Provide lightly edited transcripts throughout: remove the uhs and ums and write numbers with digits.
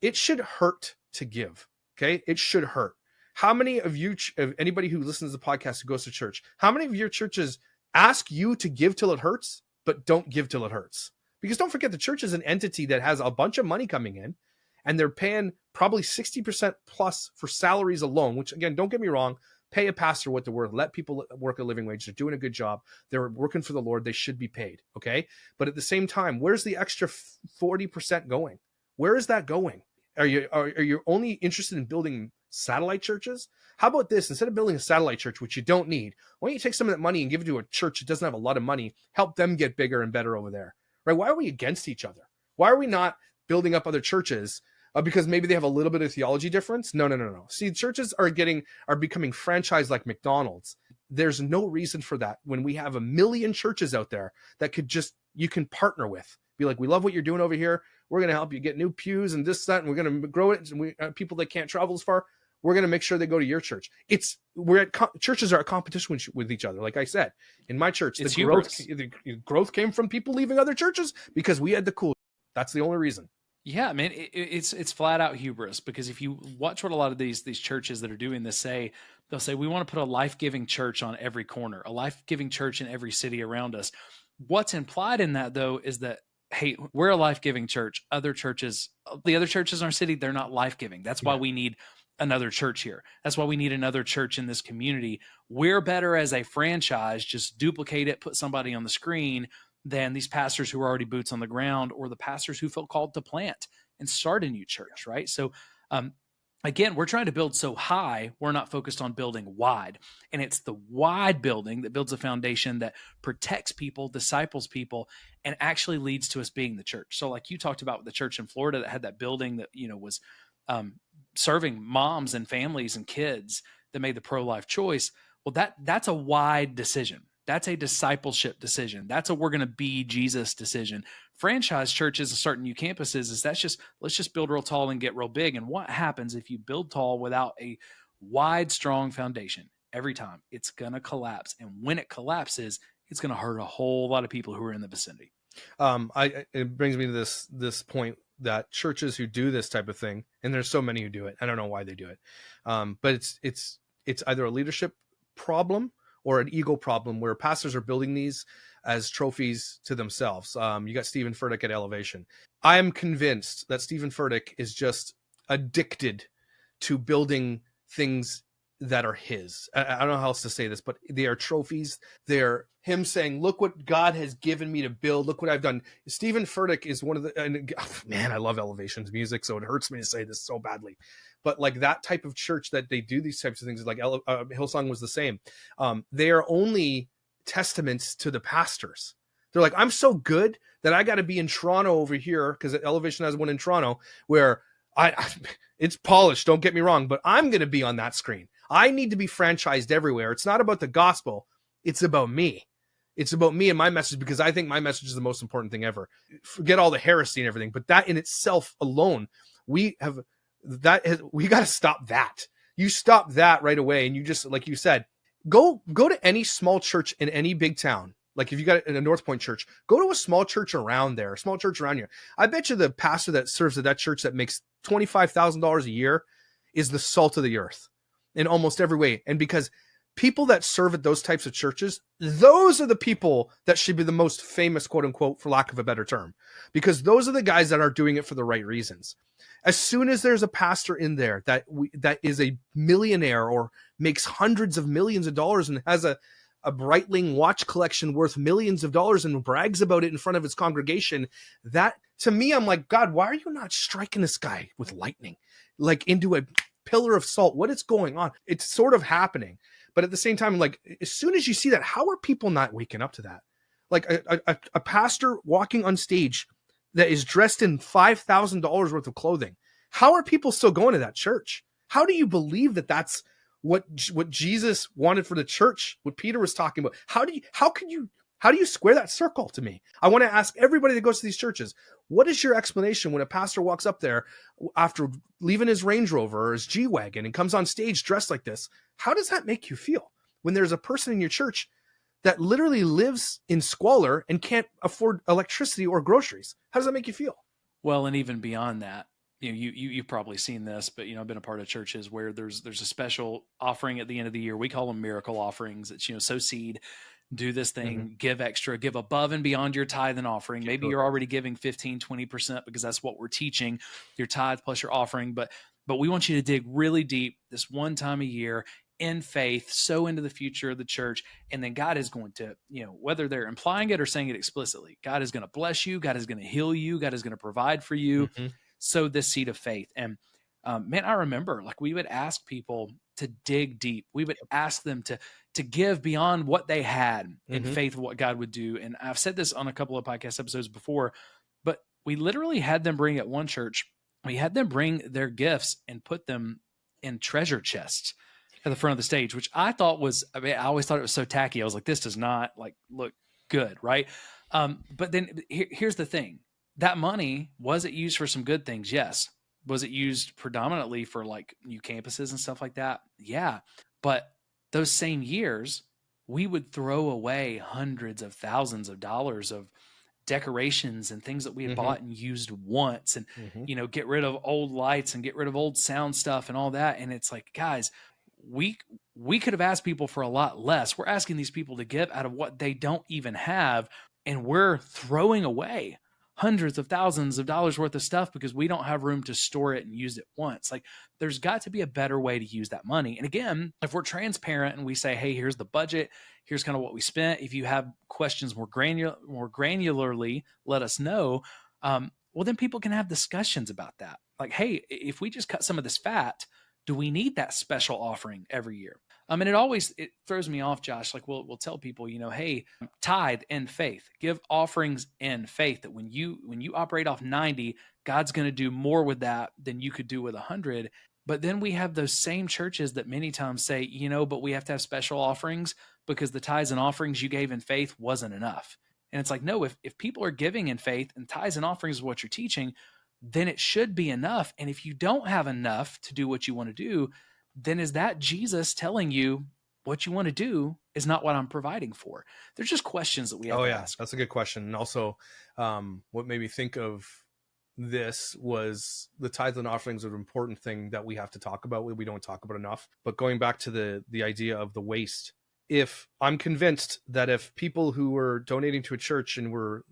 it should hurt to give. Okay. It should hurt. How many of you, of anybody who listens to the podcast who goes to church, how many of your churches ask you to give till it hurts, but don't give till it hurts? Because don't forget, the church is an entity that has a bunch of money coming in, and they're paying probably 60% plus for salaries alone, which, again, don't get me wrong, pay a pastor what they're worth. Let people work a living wage. They're doing a good job. They're working for the Lord. They should be paid. Okay. But at the same time, where's the extra 40% going? Where is that going? Are you only interested in building satellite churches? How about this? Instead of building a satellite church, which you don't need, why don't you take some of that money and give it to a church that doesn't have a lot of money, help them get bigger and better over there, right? Why are we against each other? Why are we not building up other churches? Because maybe they have a little bit of theology difference? No. See, churches are becoming franchised like McDonald's. There's no reason for that when we have a million churches out there that you can partner with. Be like, we love what you're doing over here. We're going to help you get new pews and this, that, and we're going to grow it. And people that can't travel as far, we're going to make sure they go to your church. Churches are at competition with each other. Like I said, in my church, the growth came from people leaving other churches because we had the cool. That's the only reason. Yeah, man, it's flat out hubris, because if you watch what a lot of these churches that are doing this say, they'll say, we want to put a life-giving church on every corner, a life-giving church in every city around us. What's implied in that, though, is that, hey, we're a life-giving church. The other churches in our city, they're not life-giving. That's why we need another church here. That's why we need another church in this community. We're better as a franchise, just duplicate it, put somebody on the screen, than these pastors who are already boots on the ground, or the pastors who felt called to plant and start a new church, right? So again, we're trying to build so high, we're not focused on building wide. And it's the wide building that builds a foundation that protects people, disciples people, and actually leads to us being the church. So like you talked about with the church in Florida that had that building that, was serving moms and families and kids that made the pro-life choice. Well, that's a wide decision. That's a discipleship decision. That's a we're going to be Jesus decision. Franchise churches starting new campuses let's just build real tall and get real big. And what happens if you build tall without a wide, strong foundation? Every time it's going to collapse. And when it collapses, it's going to hurt a whole lot of people who are in the vicinity. It brings me to this point that churches who do this type of thing, and there's so many who do it, I don't know why they do it. But it's either a leadership problem or an ego problem where pastors are building these as trophies to themselves. You got Stephen Furtick at Elevation. I am convinced that Stephen Furtick is just addicted to building things that are his. I don't know how else to say this, but they are trophies. They're him saying, look what God has given me to build. Look what I've done. Stephen Furtick is one of I love Elevation's music, so it hurts me to say this so badly. But like that type of church that they do these types of things, like Hillsong was the same. They are only testaments to the pastors. They're like, I'm so good that I got to be in Toronto over here, because Elevation has one in Toronto where it's polished. Don't get me wrong, but I'm going to be on that screen. I need to be franchised everywhere. It's not about the gospel. It's about me. It's about me and my message, because I think my message is the most important thing ever. Forget all the heresy and everything, but that in itself alone, we got to stop that. You stop that right away. And you just, like you said, go to any small church in any big town. Like if you got a North Point church, go to a small church around there, a small church around you. I bet you the pastor that serves at that church that makes $25,000 a year is the salt of the earth in almost every way. And because people that serve at those types of churches, those are the people that should be the most famous, quote unquote, for lack of a better term, because those are the guys that are doing it for the right reasons. As soon as there's a pastor in there that is a millionaire or makes hundreds of millions of dollars and has a Breitling watch collection worth millions of dollars and brags about it in front of his congregation, that to me, I'm like, God, why are you not striking this guy with lightning, like into a pillar of salt? What is going on? It's sort of happening. But at the same time, like, as soon as you see that, how are people not waking up to that? Like a pastor walking on stage that is dressed in $5,000 worth of clothing. How are people still going to that church? How do you believe that that's what Jesus wanted for the church? What Peter was talking about? How do you square that circle to me? I want to ask everybody that goes to these churches, what is your explanation when a pastor walks up there after leaving his Range Rover or his G-Wagon and comes on stage dressed like this? How does that make you feel when there's a person in your church that literally lives in squalor and can't afford electricity or groceries? How does that make you feel? Well, and even beyond that, you've probably seen this, but I've been a part of churches where there's a special offering at the end of the year. We call them miracle offerings. It's sow seed, do this thing, give extra, give above and beyond your tithe and offering. Maybe you're already giving 15-20% because that's what we're teaching, your tithe plus your offering. But we want you to dig really deep this one time a year in faith, sow into the future of the church. And then God is going to, whether they're implying it or saying it explicitly, God is going to bless you. God is going to heal you. God is going to provide for you. Sow this seed of faith. And man, I remember like we would ask people to dig deep. We would ask them to give beyond what they had in faith of what God would do. And I've said this on a couple of podcast episodes before, but we literally had them bring at one church, we had them bring their gifts and put them in treasure chests at the front of the stage, which I thought was, I always thought it was so tacky. I was like, this does not like look good. Right. But then here's the thing. That money, was it used for some good things? Yes. Was it used predominantly for like new campuses and stuff like that? Yeah. But those same years, we would throw away hundreds of thousands of dollars of decorations and things that we had bought and used once, and get rid of old lights and get rid of old sound stuff and all that. And it's like, guys, we could have asked people for a lot less. We're asking these people to give out of what they don't even have, and we're throwing away hundreds of thousands of dollars worth of stuff because we don't have room to store it and use it once. Like, there's got to be a better way to use that money. And again, if we're transparent and we say, hey, here's the budget, here's kind of what we spent. If you have questions more granularly, let us know. Well, then people can have discussions about that. Like, hey, if we just cut some of this fat, do we need that special offering every year? And it throws me off, Josh. Like we'll tell people, hey, tithe in faith, give offerings in faith, that when you operate off 90, God's going to do more with that than you could do with 100. But then we have those same churches that many times say, but we have to have special offerings because the tithes and offerings you gave in faith wasn't enough. And it's like, no, if people are giving in faith and tithes and offerings is what you're teaching, then it should be enough. And if you don't have enough to do what you want to do, then is that Jesus telling you what you want to do is not what I'm providing for? There's just questions that we have to ask. That's a good question. And also, what made me think of this was the tithes and offerings are an important thing that we have to talk about. We don't talk about enough. But going back to the idea of the waste, if I'm convinced that if people who were donating to a church and were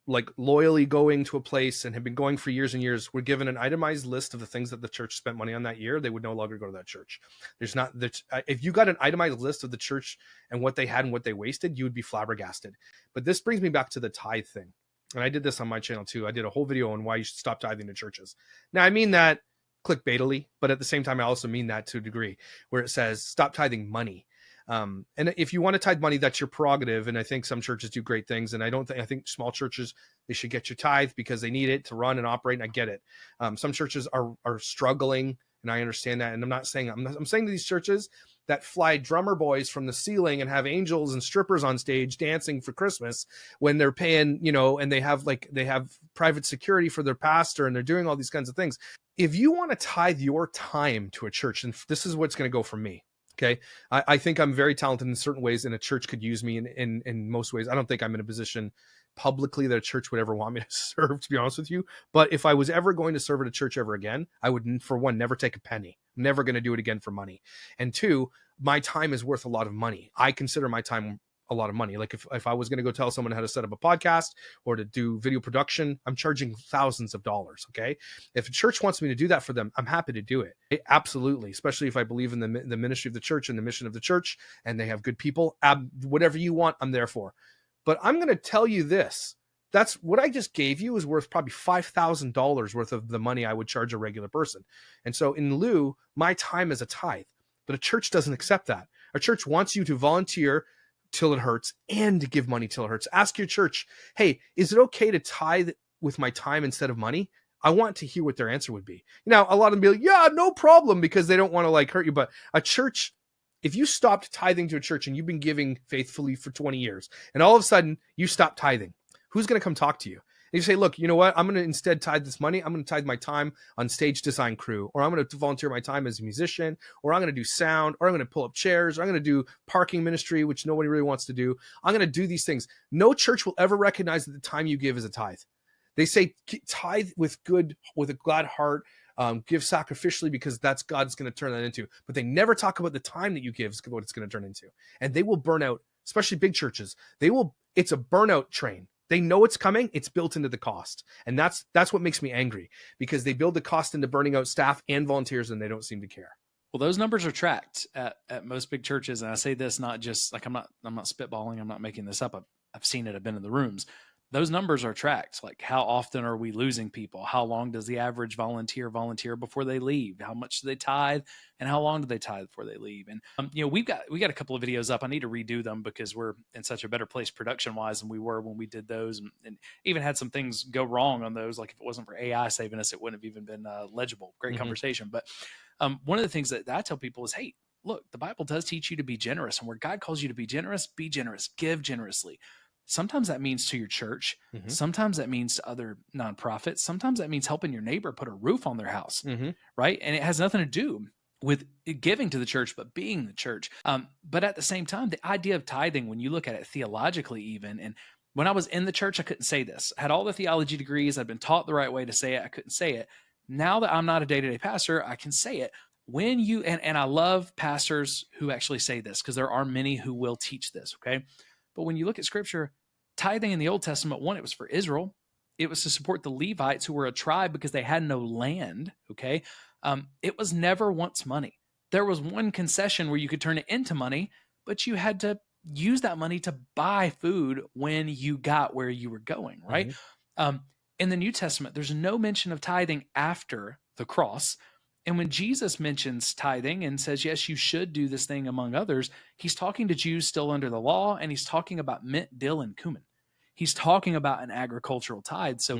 like loyally going to a place and have been going for years and years, were given an itemized list of the things that the church spent money on that year, they would no longer go to that church. If you got an itemized list of the church and what they had and what they wasted, you would be flabbergasted. But this brings me back to the tithe thing. And I did this on my channel too. I did a whole video on why you should stop tithing to churches. Now, I mean that clickbaitily, but at the same time, I also mean that to a degree, where it says stop tithing money. And if you want to tithe money, that's your prerogative. And I think some churches do great things. And I think small churches, they should get your tithe because they need it to run and operate. And I get it. Some churches are struggling, and I understand that. And I'm saying to these churches that fly drummer boys from the ceiling and have angels and strippers on stage dancing for Christmas when they're paying, and they have private security for their pastor and they're doing all these kinds of things. If you want to tithe your time to a church, and this is what's going to go from me. Okay. I think I'm very talented in certain ways, and a church could use me in most ways. I don't think I'm in a position publicly that a church would ever want me to serve, to be honest with you. But if I was ever going to serve at a church ever again, I would, for one, never take a penny. I'm never going to do it again for money. And two, my time is worth a lot of money. I consider my time a lot of money. Like if I was going to go tell someone how to set up a podcast or to do video production, I'm charging thousands of dollars. Okay. If a church wants me to do that for them, I'm happy to do it. Absolutely. Especially if I believe in the ministry of the church and the mission of the church, and they have good people, whatever you want, I'm there for. But I'm going to tell you this. That's what I just gave you is worth probably $5,000 worth of the money I would charge a regular person. And so in lieu, my time is a tithe, but a church doesn't accept that. A church wants you to volunteer till it hurts and to give money till it hurts. Ask your church, hey, is it okay to tithe with my time instead of money? I want to hear what their answer would be. A lot of them be like, yeah, no problem, because they don't want to hurt you. But a church, if you stopped tithing to a church and you've been giving faithfully for 20 years and all of a sudden you stop tithing, who's going to come talk to you? And you say, look, you know what? I'm going to instead tithe this money. I'm going to tithe my time on stage design crew, or I'm going to volunteer my time as a musician, or I'm going to do sound, or I'm going to pull up chairs, or I'm going to do parking ministry, which nobody really wants to do. I'm going to do these things. No church will ever recognize that the time you give is a tithe. They say tithe with a glad heart, give sacrificially because that's God's going to turn that into. But they never talk about the time that you give is what it's going to turn into. And they will burn out, especially big churches. It's a burnout train. They know it's coming. It's built into the cost. And that's what makes me angry, because they build the cost into burning out staff and volunteers, and they don't seem to care. Well, those numbers are tracked at most big churches. And I say this not just like I'm not spitballing. I'm not making this up. I've seen it. I've been in the rooms. Those numbers are tracked. Like, how often are we losing people? How long does the average volunteer before they leave? How much do they tithe? And how long do they tithe before they leave? And, we got a couple of videos up. I need to redo them because we're in such a better place production wise than we were when we did those, and even had some things go wrong on those. Like, if it wasn't for AI saving us, it wouldn't have even been legible. Great conversation. But one of the things that I tell people is, hey, look, the Bible does teach you to be generous, and where God calls you to be generous, give generously. Sometimes that means to your church. Mm-hmm. Sometimes that means to other nonprofits. Sometimes that means helping your neighbor put a roof on their house, right? And it has nothing to do with giving to the church, but being the church. But at the same time, the idea of tithing, when you look at it theologically even, and when I was in the church, I couldn't say this. I had all the theology degrees. I'd been taught the right way to say it. I couldn't say it. Now that I'm not a day-to-day pastor, I can say it. When you, and I love pastors who actually say this, because there are many who will teach this, okay? But when you look at scripture, tithing in the Old Testament, one, it was for Israel. It was to support the Levites, who were a tribe because they had no land, okay? It was never once money. There was one concession where you could turn it into money, but you had to use that money to buy food when you got where you were going, right? In the New Testament, there's no mention of tithing after the cross. And when Jesus mentions tithing and says, yes, you should do this thing among others, he's talking to Jews still under the law, and he's talking about mint, dill, and cumin. He's talking about an agricultural tithe. So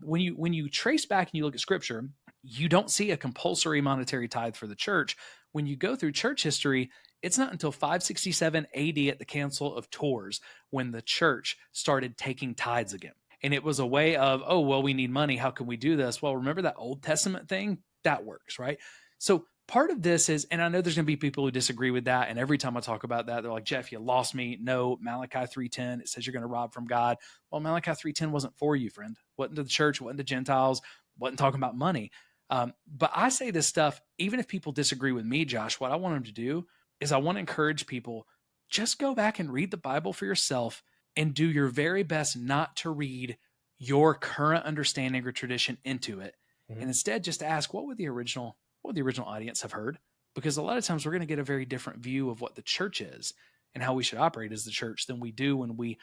when you trace back and you look at scripture, you don't see a compulsory monetary tithe for the church. When you go through church history, it's not until 567 AD at the Council of Tours when the church started taking tithes again. And it was a way of, oh, well, we need money. How can we do this? Well, remember that Old Testament thing? That works, right? So part of this is, and I know there's going to be people who disagree with that. And every time I talk about that, they're like, Jeff, you lost me. No, Malachi 3:10, it says you're going to rob from God. Well, Malachi 3:10 wasn't for you, friend. Wasn't to the church, wasn't to Gentiles, wasn't talking about money. But I say this stuff, even if people disagree with me, Josh, what I want them to do is I want to encourage people, just go back and read the Bible for yourself and do your very best not to read your current understanding or tradition into it. And instead just ask, what would the original audience have heard? Because a lot of times we're going to get a very different view of what the church is and how we should operate as the church than we do when we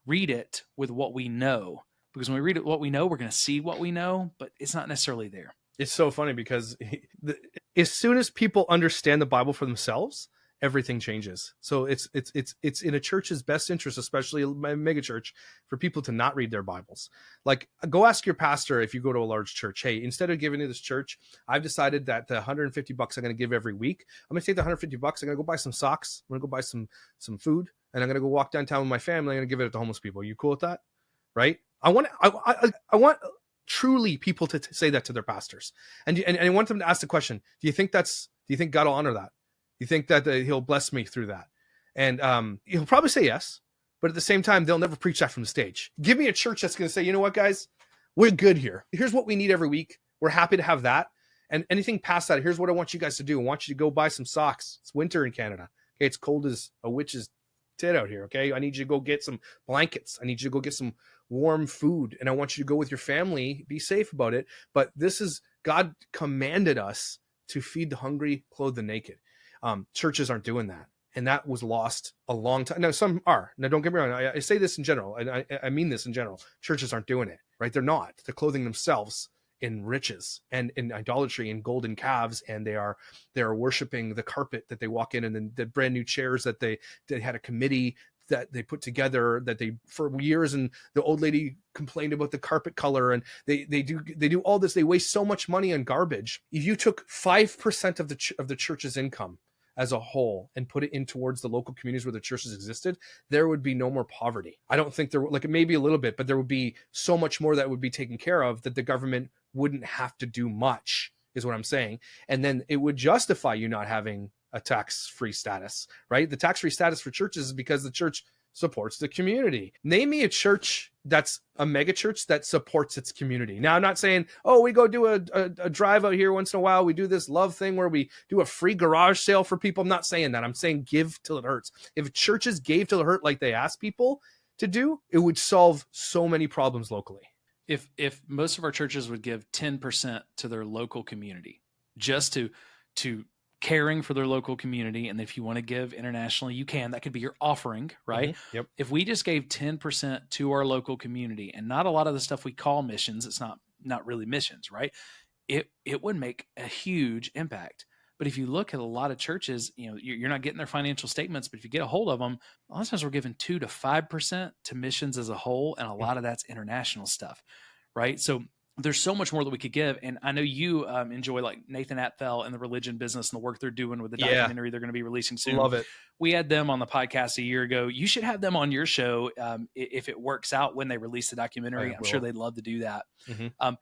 read it with what we know. Because when we read it what we know, we're going to see what we know, but it's not necessarily there. It's so funny because as soon as people understand the Bible for themselves, everything changes. So it's in a church's best interest, especially a mega church, for people to not read their Bibles. Like, go ask your pastor if you go to a large church, hey, instead of giving to this church, I've decided that the $150 I'm going to give every week, I'm going to take the $150. I'm going to go buy some socks. I'm going to go buy some food, and I'm going to go walk downtown with my family. I'm going to give it to homeless people. Are you cool with that? Right? I want truly people to say that to their pastors, and I want them to ask the question: do you think God will honor that? You think that he'll bless me through that? And he'll probably say yes, but at the same time, they'll never preach that from the stage. Give me a church that's going to say, you know what, guys, we're good here. Here's what we need every week. We're happy to have that. And anything past that, here's what I want you guys to do. I want you to go buy some socks. It's winter in Canada. Okay, it's cold as a witch's tit out here. Okay, I need you to go get some blankets. I need you to go get some warm food. And I want you to go with your family. Be safe about it. But this is, God commanded us to feed the hungry, clothe the naked. Churches aren't doing that. And that was lost a long time. Now, some are. Now, don't get me wrong. I say this in general. And I mean this in general. Churches aren't doing it, right? They're not. They're clothing themselves in riches and in idolatry and golden calves. And they are worshiping the carpet that they walk in, and then the brand new chairs that they had a committee that they put together that they for years. And the old lady complained about the carpet color, and they do all this. They waste so much money on garbage. If you took 5% of the church's income as a whole and put it in towards the local communities where the churches existed, there would be no more poverty. I don't think like maybe a little bit, but there would be so much more that would be taken care of that the government wouldn't have to do much, is what I'm saying. And then it would justify you not having a tax-free status, right? The tax-free status for churches is because the church supports the community. Name me a church that's a mega church that supports its community. Now, I'm not saying, oh, we go do a drive out here once in a while. We do this love thing where we do a free garage sale for people. I'm not saying that. I'm saying give till it hurts. If churches gave till it hurt like they ask people to do, it would solve so many problems locally. If most of our churches would give 10% to their local community, just to caring for their local community, and if you want to give internationally, you can. That could be your offering, right? Mm-hmm. Yep. If we just gave 10% to our local community, and not a lot of the stuff we call missions, it's not really missions, right? It would make a huge impact. But if you look at a lot of churches, you're not getting their financial statements, but if you get a hold of them, a lot of times we're giving 2 to 5% to missions as a whole, and a lot of that's international stuff, right? So there's so much more that we could give. And I know you enjoy like Nathan Apfel and the religion business and the work they're doing with the documentary they're going to be releasing soon. Love it. We had them on the podcast a year ago. You should have them on your show if it works out when they release the documentary. I'm sure they'd love to do that. Mm-hmm.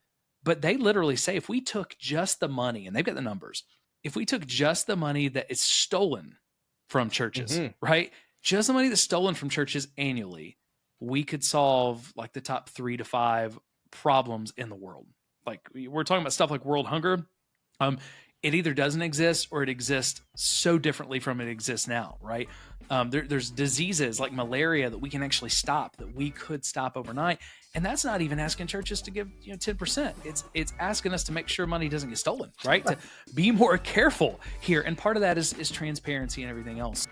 But they literally say, if we took just the money, and they've got the numbers, if we took just the money that is stolen from churches, right? Just the money that's stolen from churches annually, we could solve like the top 3 to 5 problems in the world. Like we're talking about stuff like world hunger. It either doesn't exist or it exists so differently from it exists now, right? There's diseases like malaria that we can actually stop, that we could stop overnight. And that's not even asking churches to give 10%. It's asking us to make sure money doesn't get stolen, right? To be more careful here. And part of that is transparency and everything else.